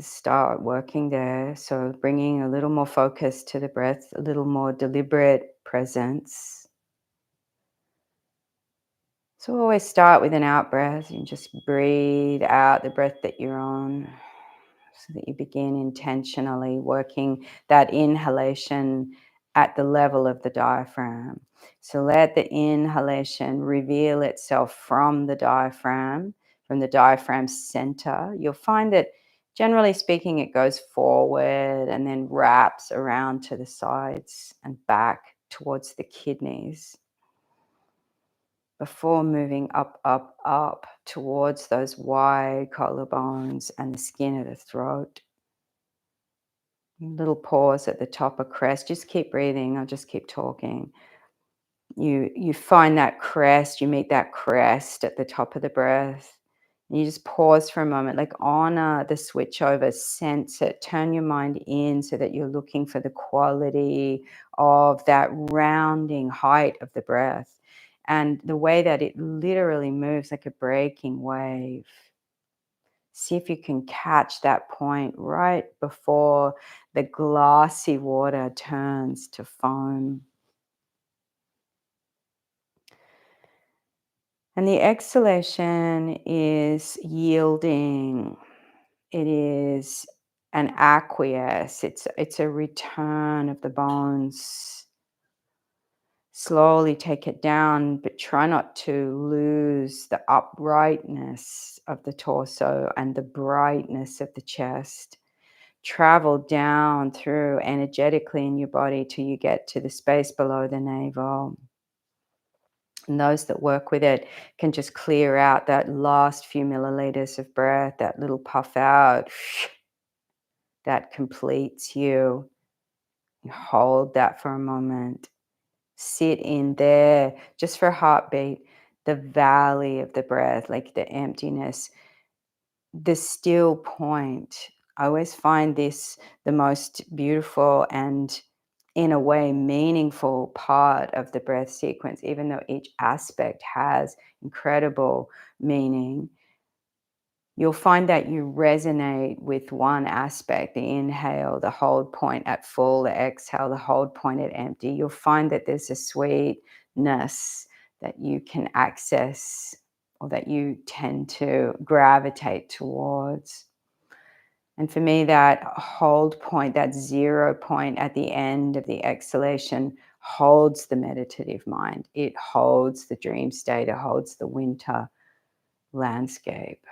Start working there. So bringing a little more focus to the breath, a little more deliberate presence. So always start with an out breath and just breathe out the breath that you're on so that you begin intentionally working that inhalation at the level of the diaphragm. So let the inhalation reveal itself from the diaphragm center. You'll find that generally speaking, it goes forward and then wraps around to the sides and back towards the kidneys before moving up, up, up towards those wide collarbones and the skin of the throat. Little pause at the top of crest. Just keep breathing. I'll just keep talking. You find that crest, you meet that crest at the top of the breath. And you just pause for a moment, like honor the switch over, sense it, turn your mind in so that you're looking for the quality of that rounding height of the breath and the way that it literally moves like a breaking wave. See if you can catch that point right before the glassy water turns to foam. And the exhalation is yielding. It is an acquiesce. It's a return of the bones. Slowly take it down, but try not to lose the uprightness of the torso and the brightness of the chest. Travel down through energetically in your body till you get to the space below the navel. And those that work with it can just clear out that last few milliliters of breath, that little puff out that completes you. You hold that for a moment. Sit in there just for a heartbeat, the valley of the breath, like the emptiness, the still point. I always find this the most beautiful and, in a way, meaningful part of the breath sequence, even though each aspect has incredible meaning. You'll find that you resonate with one aspect, the inhale, the hold point at full, the exhale, the hold point at empty. You'll find that there's a sweetness that you can access or that you tend to gravitate towards. And for me, that hold point, that 0 point at the end of the exhalation holds the meditative mind. It holds the dream state. It holds the winter landscape.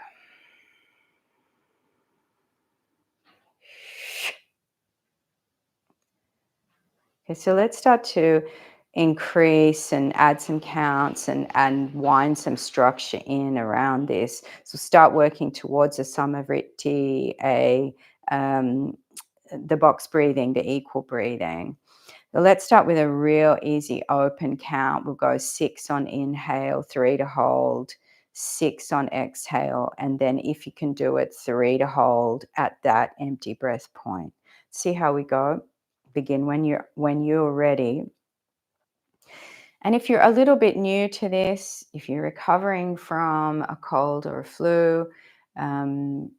Okay, so let's start to increase and add some counts and wind some structure in around this. So start working towards a Vritti, the box breathing, the equal breathing. So let's start with a real easy open count. We'll go 6 on inhale, 3 to hold, 6 on exhale, and then if you can do it, 3 to hold at that empty breath point. See how we go. Begin when you're ready. And if you're a little bit new to this, if you're recovering from a cold or a flu, um,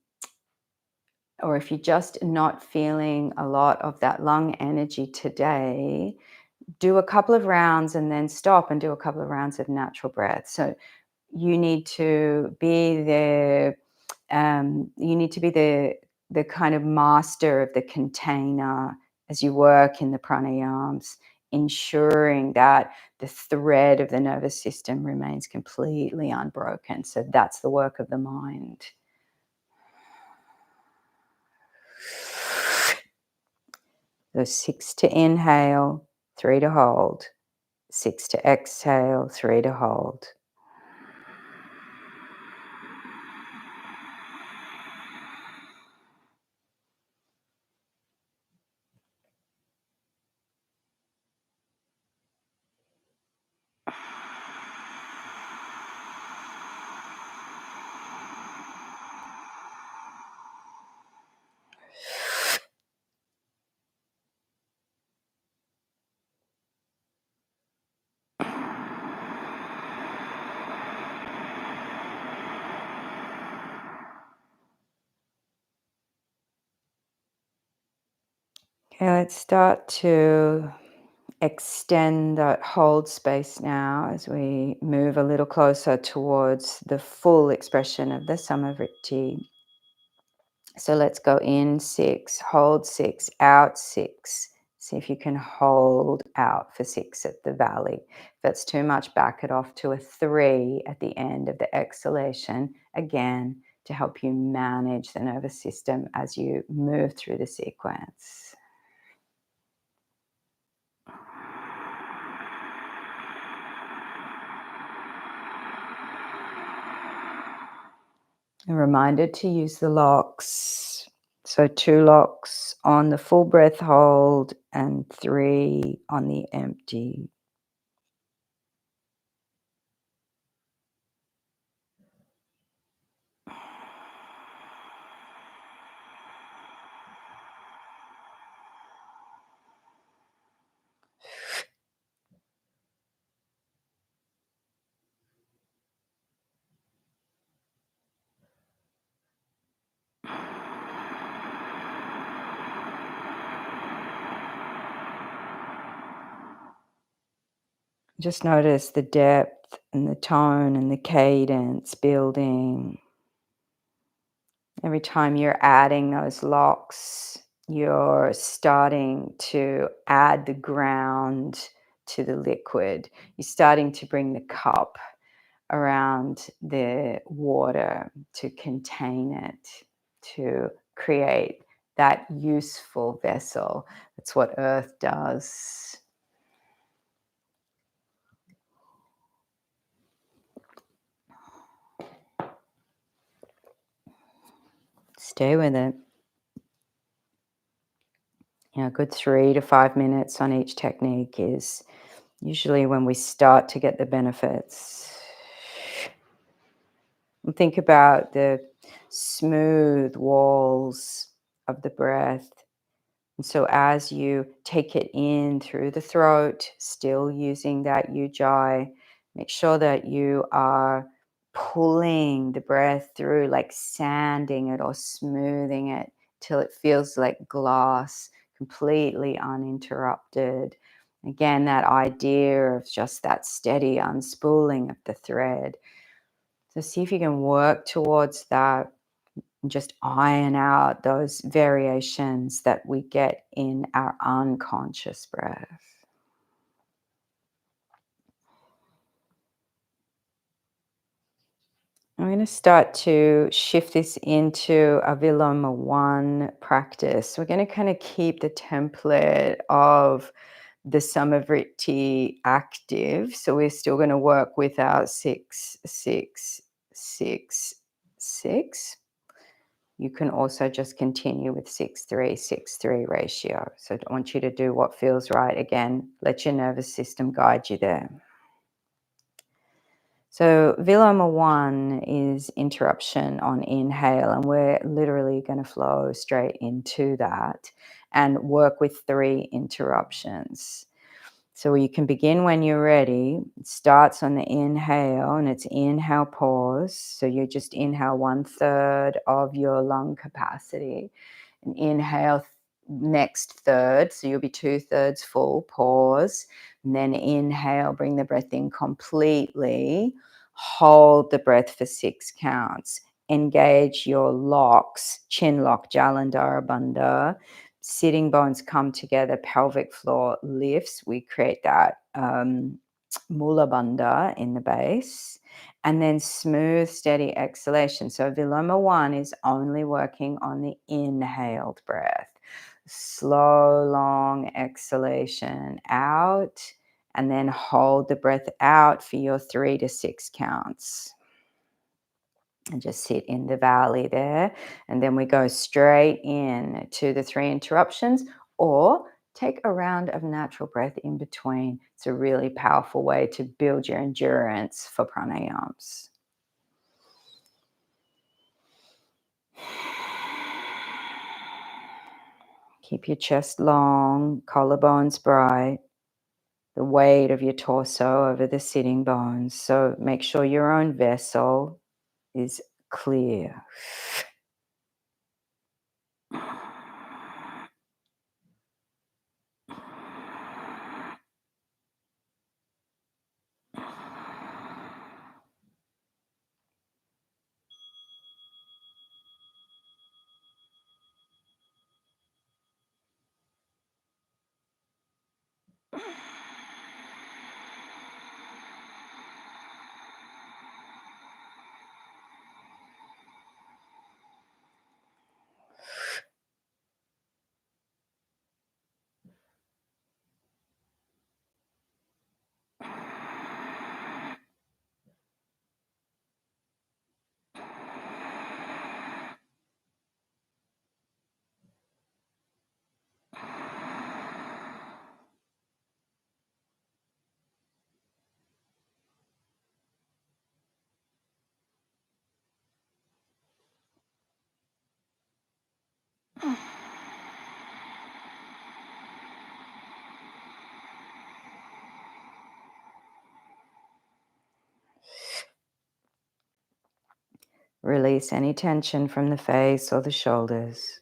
or if you're just not feeling a lot of that lung energy today, do a couple of rounds and then stop and do a couple of rounds of natural breath. So you need to be the kind of master of the container as you work in the pranayams, ensuring that the thread of the nervous system remains completely unbroken. So that's the work of the mind. So 6 to inhale, 3 to hold, 6 to exhale, 3 to hold. Okay, let's start to extend that hold space now as we move a little closer towards the full expression of the Samavritti. So let's go in 6, hold 6, out 6. See if you can hold out for 6 at the valley. If that's too much, back it off to a 3 at the end of the exhalation, again, to help you manage the nervous system as you move through the sequence. A reminder to use the locks. So 2 locks on the full breath hold and 3 on the empty. Just notice the depth and the tone and the cadence building. Every time you're adding those locks, you're starting to add the ground to the liquid. You're starting to bring the cup around the water to contain it, to create that useful vessel. That's what Earth does. Stay with it. A good 3 to 5 minutes on each technique is usually when we start to get the benefits. And think about the smooth walls of the breath. And so as you take it in through the throat, still using that Ujjai, make sure that you are pulling the breath through, like sanding it or smoothing it till it feels like glass, completely uninterrupted. Again, that idea of just that steady unspooling of the thread. So see if you can work towards that and just iron out those variations that we get in our unconscious breath. I'm going to start to shift this into a Viloma 1 practice. We're going to kind of keep the template of the Samavritti active. So we're still going to work with our 6, 6, 6, 6. You can also just continue with 6-3, 6-3 ratio. So I want you to do what feels right. Again, let your nervous system guide you there. So Viloma 1 is interruption on inhale, and we're literally going to flow straight into that and work with 3 interruptions. So you can begin when you're ready. It starts on the inhale, and it's inhale, pause. So you just inhale 1/3 of your lung capacity, and inhale next third. So you'll be 2/3 full, pause, and then inhale, bring the breath in completely. Hold the breath for 6 counts. Engage your locks, chin lock, Jalandhara Bandha. Sitting bones come together, pelvic floor lifts. We create that Mula Bandha in the base. And then smooth, steady exhalation. So Viloma 1 is only working on the inhaled breath. Slow, long exhalation out. And then hold the breath out for your 3 to 6 counts. And just sit in the valley there. And then we go straight in to the 3 interruptions, or take a round of natural breath in between. It's a really powerful way to build your endurance for pranayams. Keep your chest long, collarbones bright, the weight of your torso over the sitting bones. So make sure your own vessel is clear. Release any tension from the face or the shoulders.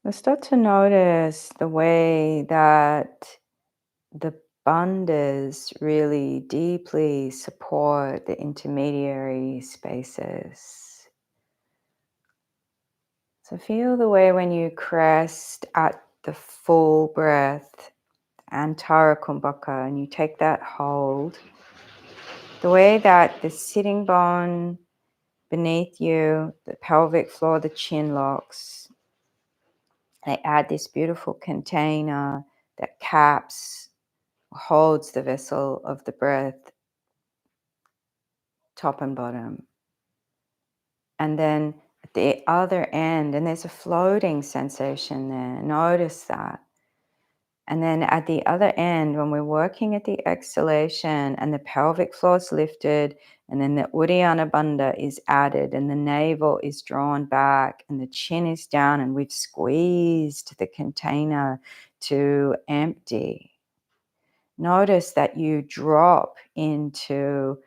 Let's start to notice the way that the bandhas really deeply support the intermediary spaces. So feel the way when you crest at the full breath, Antara Kumbhaka, and you take that hold, the way that the sitting bone beneath you, the pelvic floor, the chin locks, they add this beautiful container that caps, holds the vessel of the breath, top and bottom. And then at the other end, and there's a floating sensation there, notice that. And then at the other end, when we're working at the exhalation and the pelvic floor is lifted, and then the Uddiyana Bandha is added, and the navel is drawn back, and the chin is down, and we've squeezed the container to empty. Notice that you drop into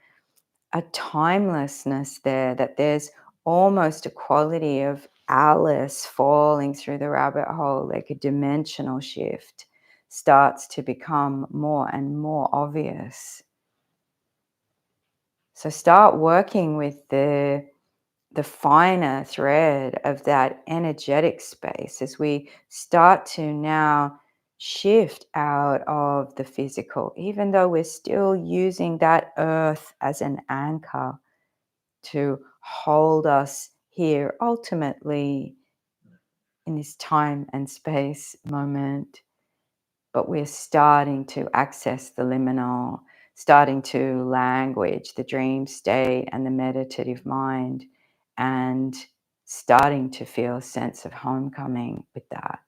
a timelessness there, that there's almost a quality of Alice falling through the rabbit hole, like a dimensional shift starts to become more and more obvious. So start working with the finer thread of that energetic space as we start to now shift out of the physical, even though we're still using that earth as an anchor to hold us here ultimately in this time and space moment. But we're starting to access the liminal, starting to language the dream state and the meditative mind, and starting to feel a sense of homecoming with that.